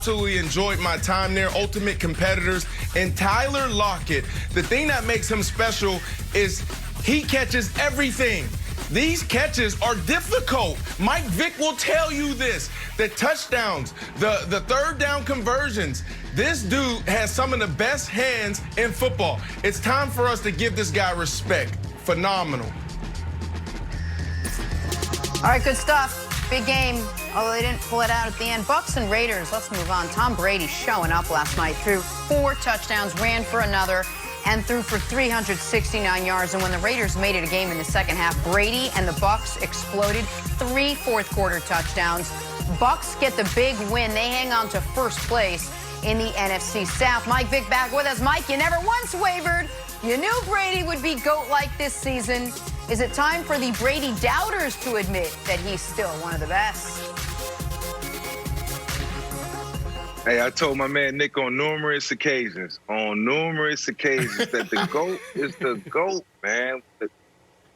Absolutely enjoyed my time there. Ultimate competitors. And Tyler Lockett, the thing that makes him special is he catches everything. These catches are difficult. Mike Vick will tell you this. The touchdowns, the third down conversions. This dude has some of the best hands in football. It's time for us to give this guy respect. Phenomenal. All right, good stuff. Big game, although they didn't pull it out at the end. Bucks and Raiders, let's move on. Tom Brady showing up last night, threw 4 touchdowns, ran for another, and threw for 369 yards. And when the Raiders made it a game in the second half, Brady and the Bucks exploded. 3 fourth-quarter touchdowns. Bucks get the big win. They hang on to first place in the NFC South. Mike Vick back with us. Mike, you never once wavered. You knew Brady would be GOAT-like this season. Is it time for the Brady doubters to admit that he's still one of the best? Hey, I told my man Nick on numerous occasions, that the GOAT is the GOAT, man.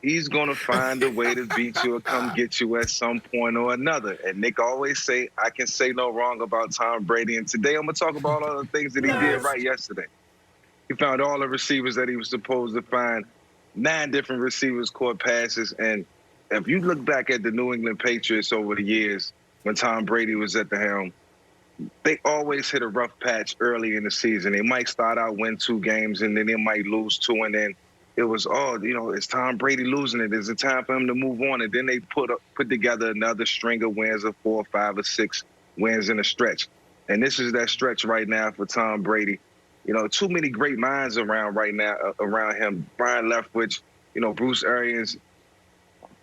He's going to find a way to beat you or come get you at some point or another. And Nick always say, I can say no wrong about Tom Brady. And today I'm going to talk about all the things that he did right yesterday. He found all the receivers that he was supposed to find. 9 different receivers caught passes. And if you look back at the New England Patriots over the years when Tom Brady was at the helm, they always hit a rough patch early in the season. They might start out, win 2 games, and then they might lose 2. And then it was, it's Tom Brady losing it. Is it time for him to move on? And then they put together another string of wins of 4, 5, or 6 wins in a stretch. And this is that stretch right now for Tom Brady. Too many great minds around right now, around him. Brian Leftwich, Bruce Arians,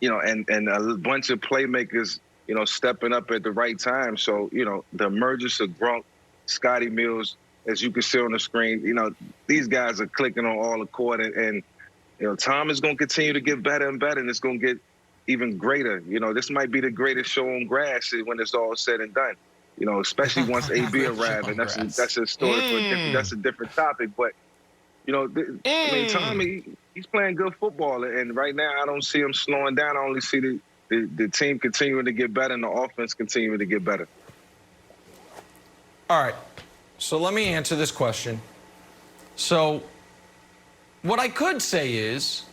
and a bunch of playmakers, stepping up at the right time. So, the emergence of Gronk, Scotty Mills, as you can see on the screen, these guys are clicking on all accord. And Tom is going to continue to get better and better, and it's going to get even greater. This might be the greatest show on grass when it's all said and done. Especially once AB arrived, and that's a story for that's a different topic. But Tommy, he's playing good football, and right now I don't see him slowing down. I only see the team continuing to get better and the offense continuing to get better. All right, so let me answer this question. So what I could say is,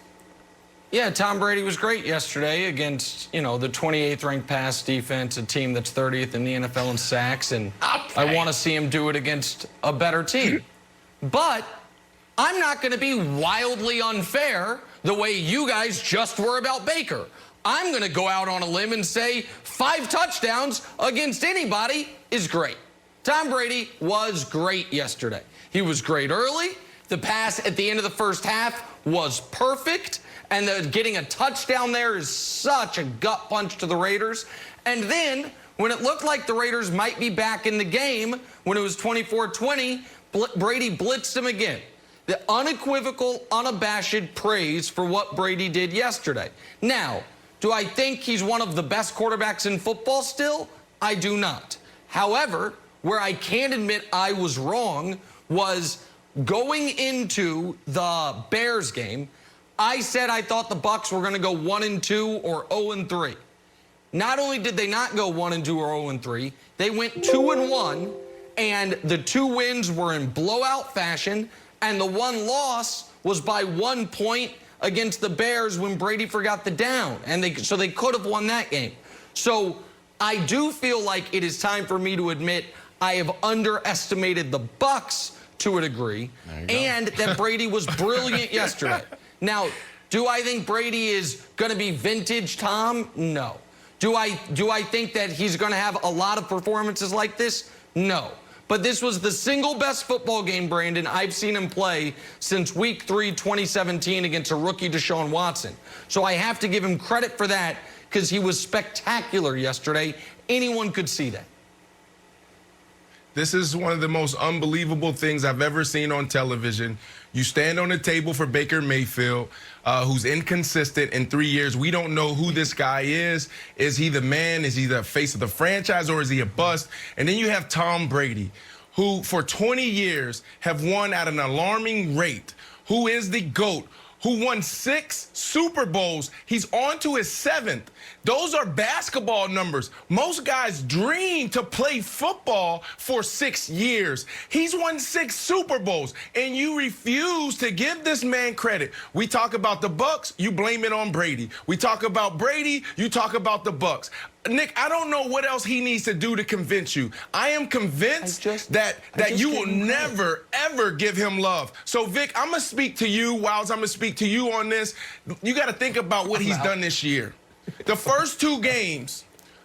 yeah, Tom Brady was great yesterday against, the 28th ranked pass defense, a team that's 30th in the NFL in sacks, and I want to see him do it against a better team. But I'm not going to be wildly unfair the way you guys just were about Baker. I'm going to go out on a limb and say 5 touchdowns against anybody is great. Tom Brady was great yesterday. He was great early. The pass at the end of the first half was perfect. And getting a touchdown there is such a gut punch to the Raiders. And then, when it looked like the Raiders might be back in the game, when it was 24-20, Brady blitzed him again. The unequivocal, unabashed praise for what Brady did yesterday. Now, do I think he's one of the best quarterbacks in football still? I do not. However, where I can admit I was wrong was going into the Bears game, I said I thought the Bucs were going to go 1-2 or 0-3. Not only did they not go 1-2 or 0-3, they went 2-1, and the 2 wins were in blowout fashion, and the 1 loss was by 1 point against the Bears when Brady forgot the down, and so they could have won that game. So I do feel like it is time for me to admit I have underestimated the Bucs to a degree, and that Brady was brilliant yesterday. Now, do I think Brady is going to be vintage Tom? No. Do I think that he's going to have a lot of performances like this? No. But this was the single best football game, Brandon, I've seen him play since Week 3, 2017 against a rookie Deshaun Watson. So I have to give him credit for that because he was spectacular yesterday. Anyone could see that. This is one of the most unbelievable things I've ever seen on television. You stand on the table for Baker Mayfield, who's inconsistent in 3 years. We don't know who this guy is. Is he the man? Is he the face of the franchise, or is he a bust? And then you have Tom Brady, who for 20 years have won at an alarming rate, who is the GOAT, who won 6 Super Bowls. He's on to his 7th. Those are basketball numbers. Most guys dream to play football for 6 years. He's won 6 Super Bowls, and you refuse to give this man credit. We talk about the Bucks, you blame it on Brady. We talk about Brady, you talk about the Bucks. Nick, I don't know what else he needs to do to convince you. I am convinced that you will never, ever give him love. So, Vic, I'm going to speak to you, Wiles. I'm going to speak to you on this. You got to think about what he's done this year. The first 2 games,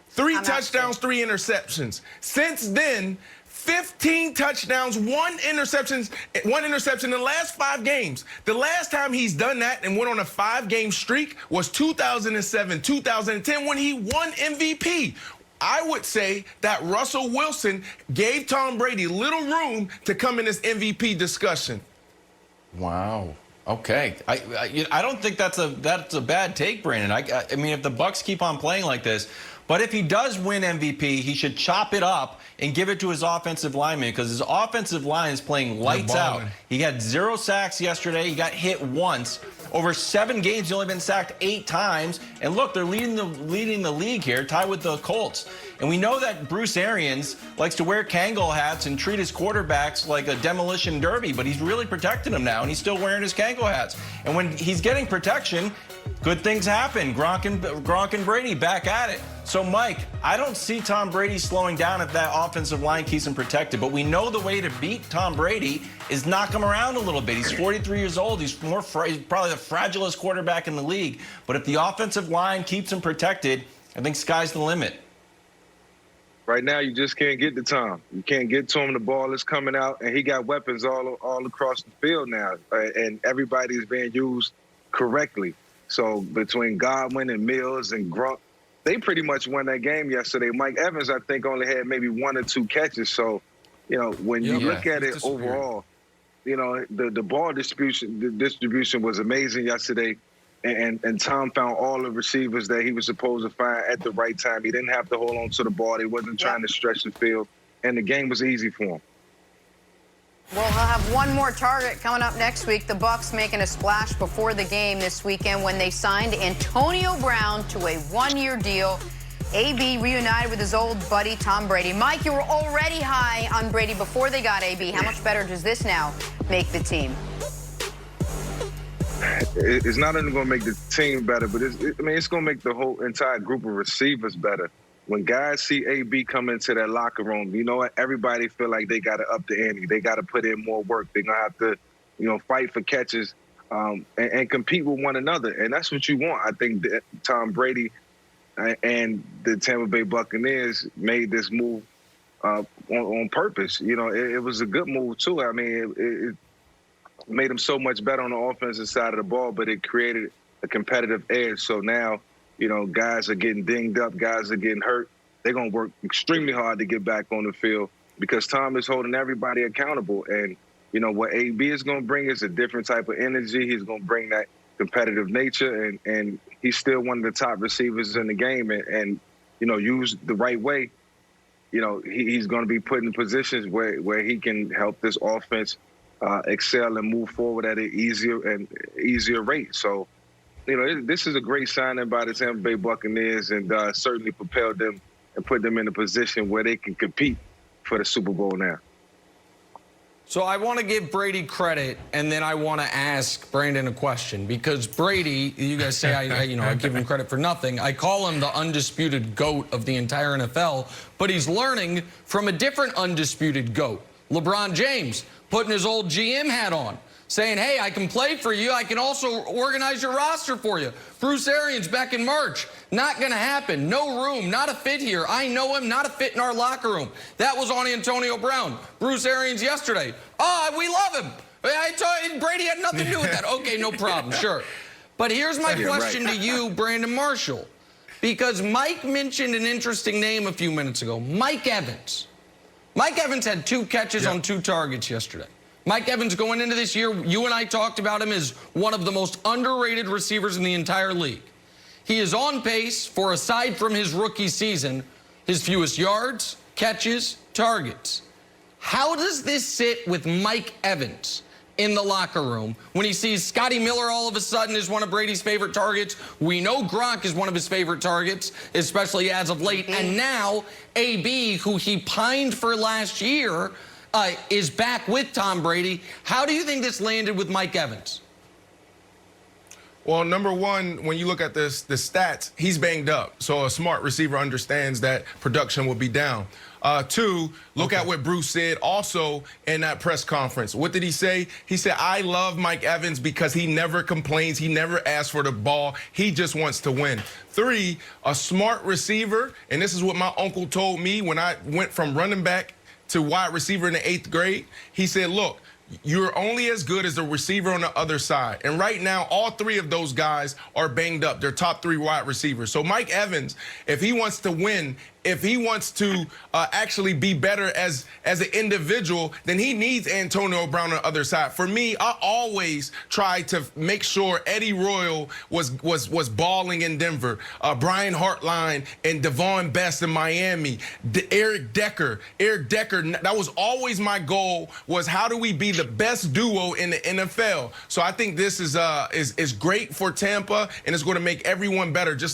3 touchdowns, 3 interceptions. Since then, 15 touchdowns, 1 interception in the last 5 games. The last time he's done that and went on a 5-game streak was 2007, 2010 when he won MVP. I would say that Russell Wilson gave Tom Brady little room to come in this MVP discussion. Wow. Okay. I don't think that's a bad take, Brandon. I mean, if the Bucks keep on playing like this, but if he does win MVP, he should chop it up and give it to his offensive lineman, because his offensive line is playing lights out. He had 0 sacks yesterday. He got hit once. Over 7 games, he's only been sacked 8 times. And look, they're leading the league here, tied with the Colts. And we know that Bruce Arians likes to wear Kangol hats and treat his quarterbacks like a demolition derby, but he's really protecting them now, and he's still wearing his Kangol hats. And when he's getting protection, good things happen. Gronk and Brady back at it. So, Mike, I don't see Tom Brady slowing down if that offensive line keeps him protected. But we know the way to beat Tom Brady is knock him around a little bit. He's 43 years old. He's probably the fragilest quarterback in the league. But if the offensive line keeps him protected, I think sky's the limit. Right now, you just can't get to Tom. You can't get to him. The ball is coming out, and he got weapons all across the field now. And everybody is being used correctly. So between Godwin and Mills and Gronk, they pretty much won that game yesterday. Mike Evans, I think, only had maybe 1 or 2 catches. So, you know, when you look at it overall, you know, the ball distribution was amazing yesterday. And Tom found all the receivers that he was supposed to find at the right time. He didn't have to hold on to the ball. He wasn't trying to stretch the field. And the game was easy for him. Well, he'll have 1 more target coming up next week. The Bucs making a splash before the game this weekend when they signed Antonio Brown to a 1-year deal. AB reunited with his old buddy Tom Brady. Mike, you were already high on Brady before they got AB. How much better does this now make the team? It's not only going to make the team better, but it's going to make the whole entire group of receivers better. When guys see AB come into that locker room, you know what? Everybody feel like they got to up the ante. They got to put in more work. They're going to have to, you know, fight for catches and compete with one another. And that's what you want. I think that Tom Brady and the Tampa Bay Buccaneers made this move on purpose. You know, it was a good move, too. I mean, it made them so much better on the offensive side of the ball, but it created a competitive edge. So now, you know, guys are getting dinged up, guys are getting hurt. They're going to work extremely hard to get back on the field because Tom is holding everybody accountable. And, you know, what AB is going to bring is a different type of energy. He's going to bring that competitive nature, and he's still one of the top receivers in the game. And you know, used the right way, you know, he's going to be put in positions where he can help this offense excel and move forward at an easier rate. So, you know, this is a great signing by the Tampa Bay Buccaneers, and certainly propelled them and put them in a position where they can compete for the Super Bowl now. So I want to give Brady credit, and then I want to ask Brandon a question, because Brady, you guys say I give him credit for nothing. I call him the undisputed GOAT of the entire NFL, but he's learning from a different undisputed GOAT, LeBron James, putting his old GM hat on, saying, hey, I can play for you. I can also organize your roster for you. Bruce Arians back in March. Not going to happen. No room. Not a fit here. I know him. Not a fit in our locker room. That was on Antonio Brown. Bruce Arians yesterday. Oh, we love him. I told Brady had nothing to do with that. Okay, no problem. Sure. But here's my question to you, Brandon Marshall, because Mike mentioned an interesting name a few minutes ago, Mike Evans. Mike Evans had 2 catches on 2 targets yesterday. Mike Evans going into this year, you and I talked about him as one of the most underrated receivers in the entire league. He is on pace for, aside from his rookie season, his fewest yards, catches, targets. How does this sit with Mike Evans? in the locker room when he sees Scotty Miller all of a sudden is one of Brady's favorite targets. We know Gronk is one of his favorite targets, especially as of late. And now AB, who he pined for last year, is back with Tom Brady. How do you think this landed with Mike Evans? Well, number one, when you look at the stats, he's banged up. So a smart receiver understands that production will be down. Two, look at what Bruce said also in that press conference. What did he say? He said, I love Mike Evans because he never complains. He never asks for the ball. He just wants to win. Three, a smart receiver, and this is what my uncle told me when I went from running back to wide receiver in the 8th grade. He said, look, you're only as good as the receiver on the other side. And right now, all three of those guys are banged up. They're top 3 wide receivers. So Mike Evans, if he wants to win, if he wants to actually be better as an individual, then he needs Antonio Brown on the other side. For me, I always try to make sure Eddie Royal was balling in Denver, Brian Hartline and Devon Best in Miami, Eric Decker. That was always my goal, was how do we be the best duo in the NFL? So I think this is great for Tampa, and it's going to make everyone better. Just